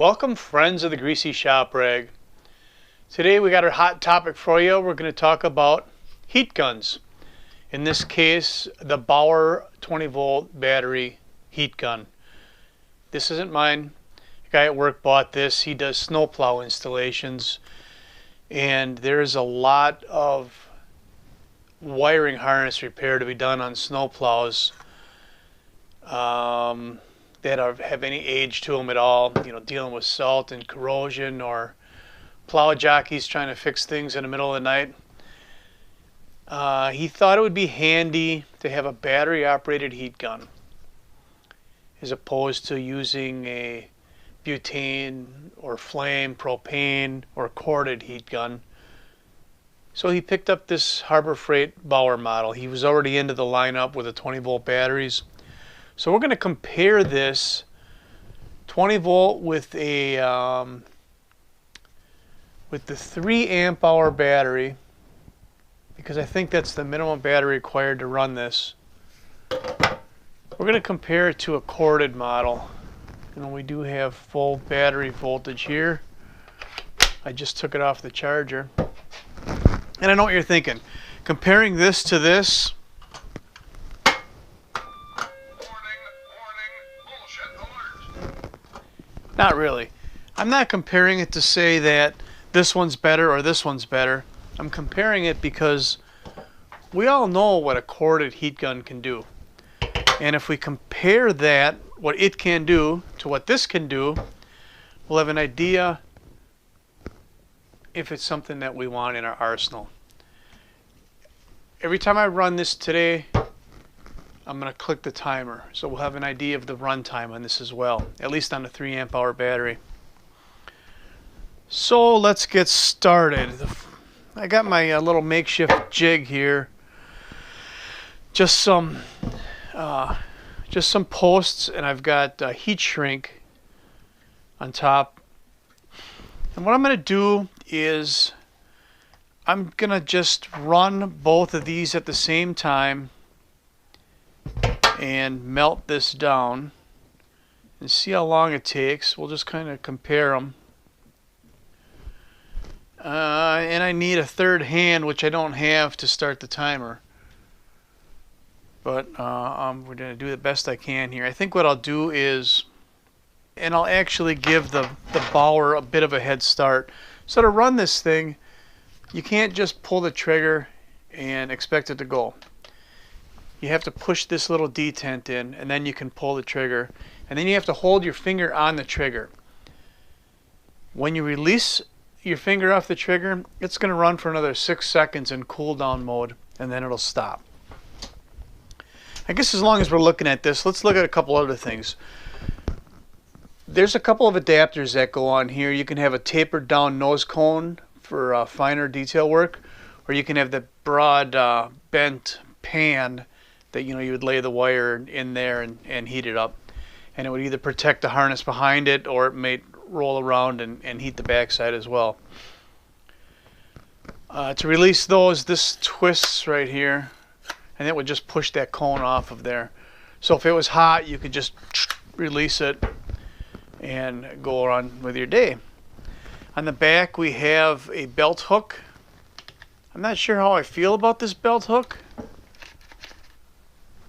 Welcome, friends of the Greasy Shop Rag. Today we got our hot topic for you. We're going to talk about heat guns. In this case, the Bauer 20-volt battery heat gun. This isn't mine. A guy at work bought this. He does snowplow installations, and there's a lot of wiring harness repair to be done on snowplows that have any age to them at all, dealing with salt and corrosion, or plow jockeys trying to fix things in the middle of the night. He thought it would be handy to have a battery operated heat gun as opposed to using a butane or flame, propane, or corded heat gun. So he picked up this Harbor Freight Bauer model. He was already into the lineup with the 20-volt batteries. So we're going to compare this 20-volt with the 3 amp hour battery, because I think that's the minimum battery required to run this. We're going to compare it to a corded model. We do have full battery voltage here. I just took it off the charger. And I know what you're thinking. Comparing this to this, not really. I'm not comparing it to say that this one's better or this one's better. I'm comparing it because we all know what a corded heat gun can do. And if we compare that, what it can do, to what this can do, we'll have an idea if it's something that we want in our arsenal. Every time I run this today, I'm going to click the timer, so we'll have an idea of the run time on this as well, at least on the 3 amp hour battery. So let's get started. I got my little makeshift jig here, just some posts, and I've got heat shrink on top. And what I'm going to do is I'm going to just run both of these at the same time and melt this down and see how long it takes. We'll just kind of compare them. And I need a third hand, which I don't have to start the timer. But we're going to do the best I can here. I think what I'll do is, and I'll actually give the Bauer a bit of a head start. So to run this thing, you can't just pull the trigger and expect it to go. You have to push this little detent in, and then you can pull the trigger. And then you have to hold your finger on the trigger. When you release your finger off the trigger, it's going to run for another 6 seconds in cool down mode, and then it'll stop. I guess as long as we're looking at this, let's look at a couple other things. There's a couple of adapters that go on here. You can have a tapered down nose cone for finer detail work, or you can have the broad bent pan that you would lay the wire in there and heat it up, and it would either protect the harness behind it, or it may roll around and heat the backside as well. To release those, this twists right here, and it would just push that cone off of there. So if it was hot, you could just release it and go on with your day. On the back we have a belt hook. I'm not sure how I feel about this belt hook.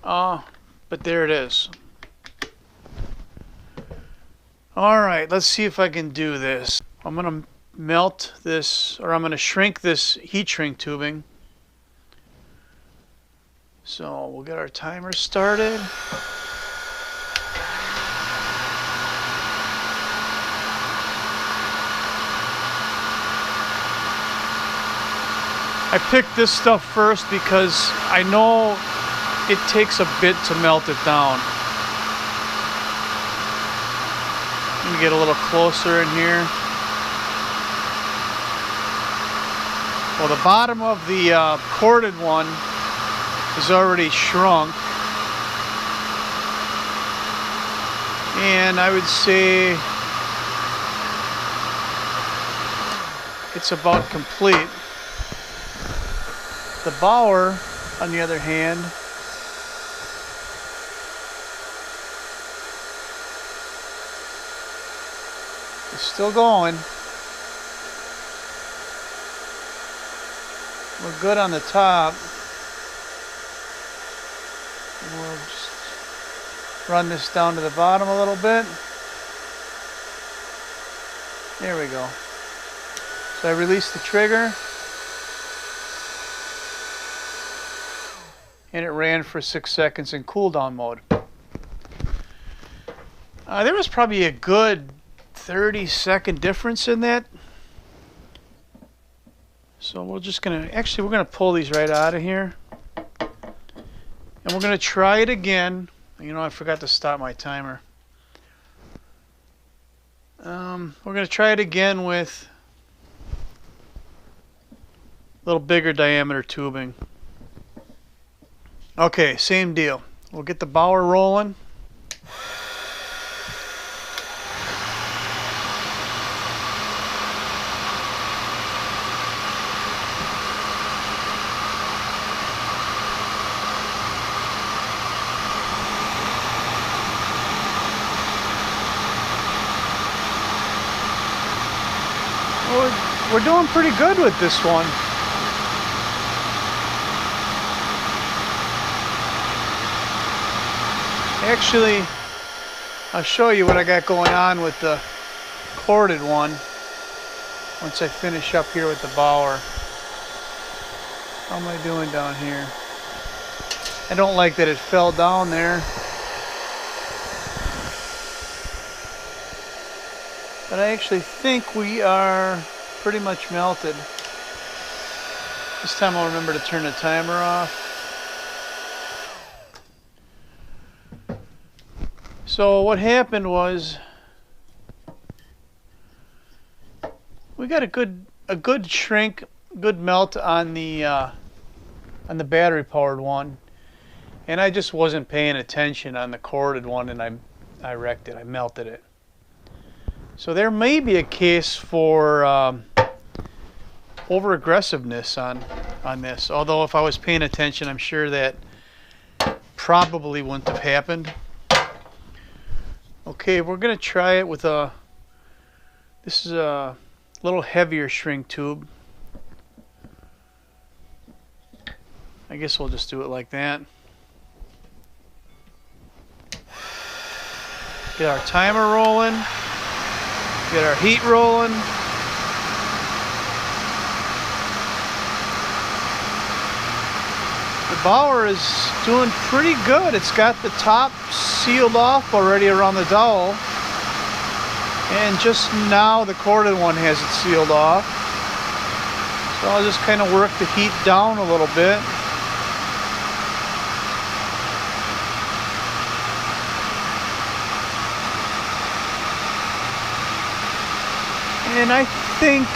But there it is. Alright, let's see if I can do this. I'm going to melt this, or I'm going to shrink this heat shrink tubing. So we'll get our timer started. I picked this stuff first because I know it takes a bit to melt it down. Let me get a little closer in here. Well, the bottom of the corded one is already shrunk. And I would say it's about complete. The Bauer, on the other hand, It's still going. We're good on the top. We'll just run this down to the bottom a little bit. There we go. So I release the trigger. And it ran for 6 seconds in cool down mode. There was probably a good 30-second difference in that. So we're just gonna, actually we're gonna pull these right out of here. And we're gonna try it again. You know, I forgot to stop my timer. We're gonna try it again with a little bigger diameter tubing. Okay, same deal. We'll get the Bauer rolling. We're doing pretty good with this one. Actually, I'll show you what I got going on with the corded one once I finish up here with the Bauer. How am I doing down here? I don't like that it fell down there. But I actually think we are pretty much melted. This time I'll remember to turn the timer off. So what happened was we got a good shrink, good melt on the battery powered one, and I just wasn't paying attention on the corded one, and I wrecked it. I melted it. So there may be a case for over aggressiveness on this. Although if I was paying attention, I'm sure that probably wouldn't have happened. Okay, we're gonna try it with this is a little heavier shrink tube. I guess we'll just do it like that. Get our timer rolling. Get our heat rolling. The Bauer is doing pretty good. It's got the top sealed off already around the dowel. And just now the corded one has it sealed off. So I'll just kind of work the heat down a little bit. And I think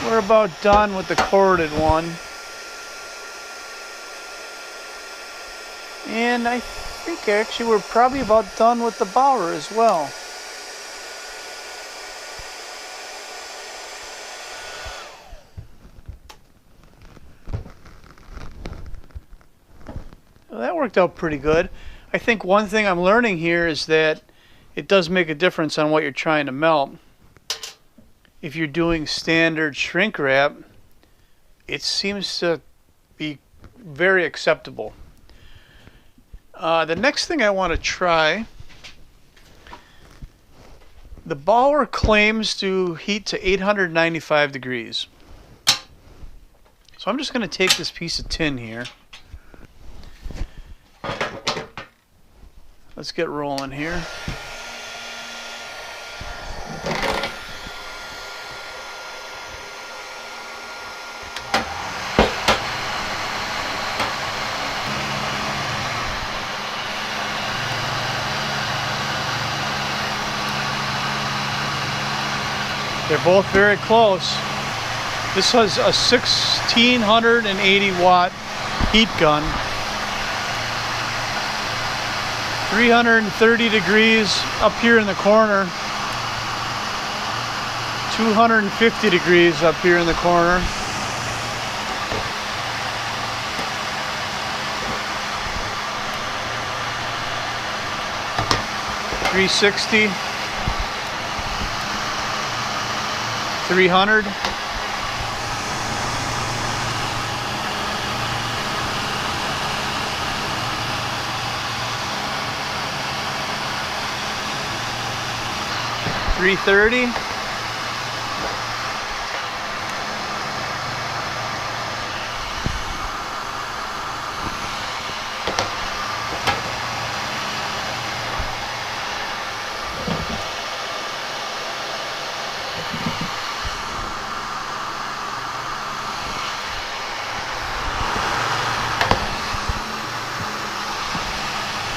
we're about done with the corded one. And I think actually we're probably about done with the Bauer as well. Well, that worked out pretty good. I think one thing I'm learning here is that it does make a difference on what you're trying to melt. If you're doing standard shrink wrap, it seems to be very acceptable. The next thing I want to try, the Bauer claims to heat to 895 degrees. So I'm just going to take this piece of tin here. Let's get rolling here. They're both very close. This has a 1680 watt heat gun. 330 degrees up here in the corner. 250 degrees up here in the corner. 360, 300. $330.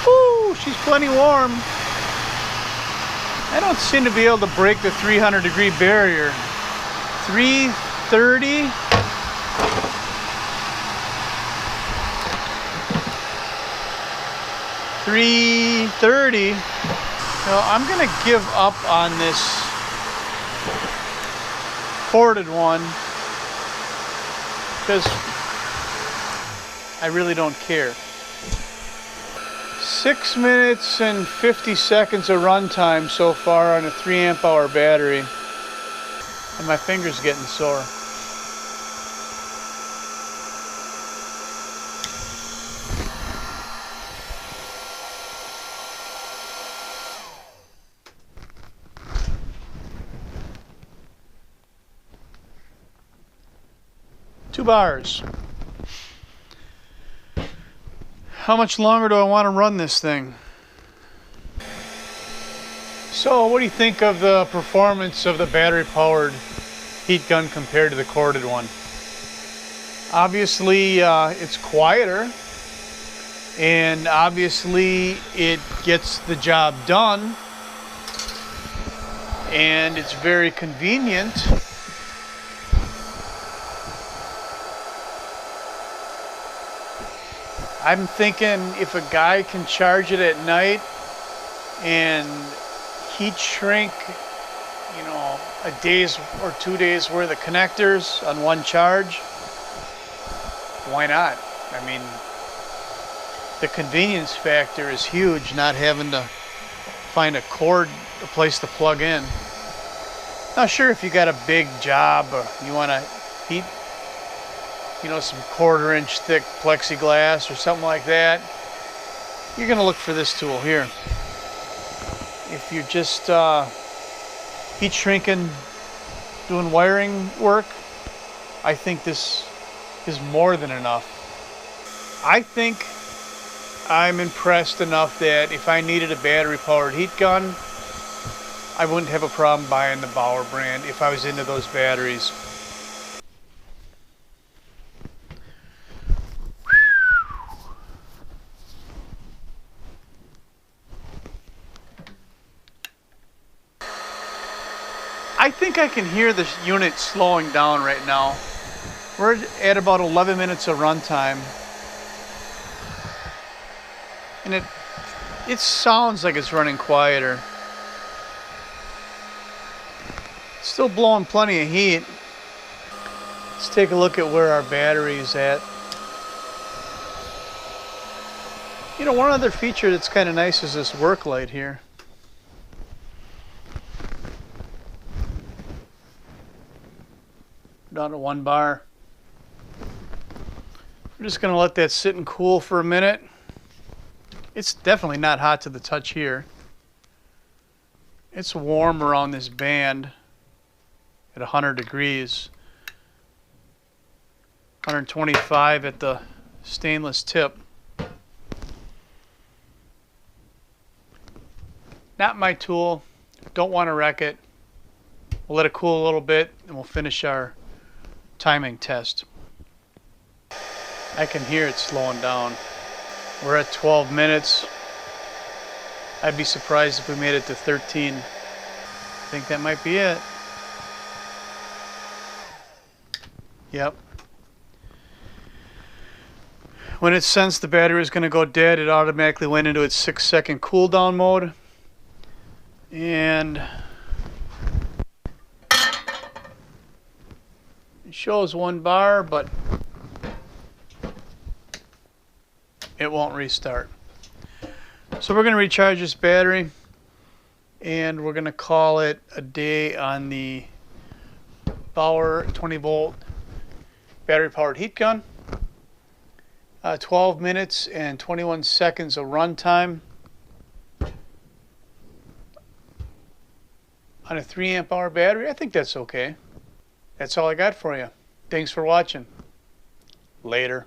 Woo, she's plenty warm. I don't seem to be able to break the 300-degree barrier. 330. $330. So I'm gonna give up on this corded one because I really don't care. 6 minutes and 50 seconds of run time so far on a 3 amp hour battery, and my finger's getting sore. Two bars. How much longer do I want to run this thing? So what do you think of the performance of the battery powered heat gun compared to the corded one? Obviously it's quieter, and obviously it gets the job done, and it's very convenient. I'm thinking if a guy can charge it at night and heat shrink, you know, a day's or 2 days worth of connectors on one charge, why not? I mean, the convenience factor is huge, not having to find a place to plug in. Not sure if you got a big job or you want to heat, you know, some 1/4 inch thick plexiglass or something like that, you're going to look for this tool here. If you're just heat shrinking, doing wiring work, I think this is more than enough. I think I'm impressed enough that if I needed a battery powered heat gun, I wouldn't have a problem buying the Bauer brand if I was into those batteries. I think I can hear the unit slowing down right now. We're at about 11 minutes of runtime, and it sounds like it's running quieter. Still blowing plenty of heat. Let's take a look at where our battery is at. You know, one other feature that's kind of nice is this work light here. Down to 1 bar. We're just going to let that sit and cool for a minute. It's definitely not hot to the touch here. It's warm around this band at 100 degrees. 125 at the stainless tip. Not my tool. Don't want to wreck it. We'll let it cool a little bit and we'll finish our timing test. I can hear it slowing down. We're at 12 minutes. I'd be surprised if we made it to 13. I think that might be it. Yep. When it sensed the battery was going to go dead, it automatically went into its 6-second cooldown mode. And it shows 1 bar, but it won't restart. So we're going to recharge this battery. And we're going to call it a day on the Bauer 20 volt battery powered heat gun. 12 minutes and 21 seconds of run time on a 3 amp hour battery. I think that's okay. That's all I got for you. Thanks for watching. Later.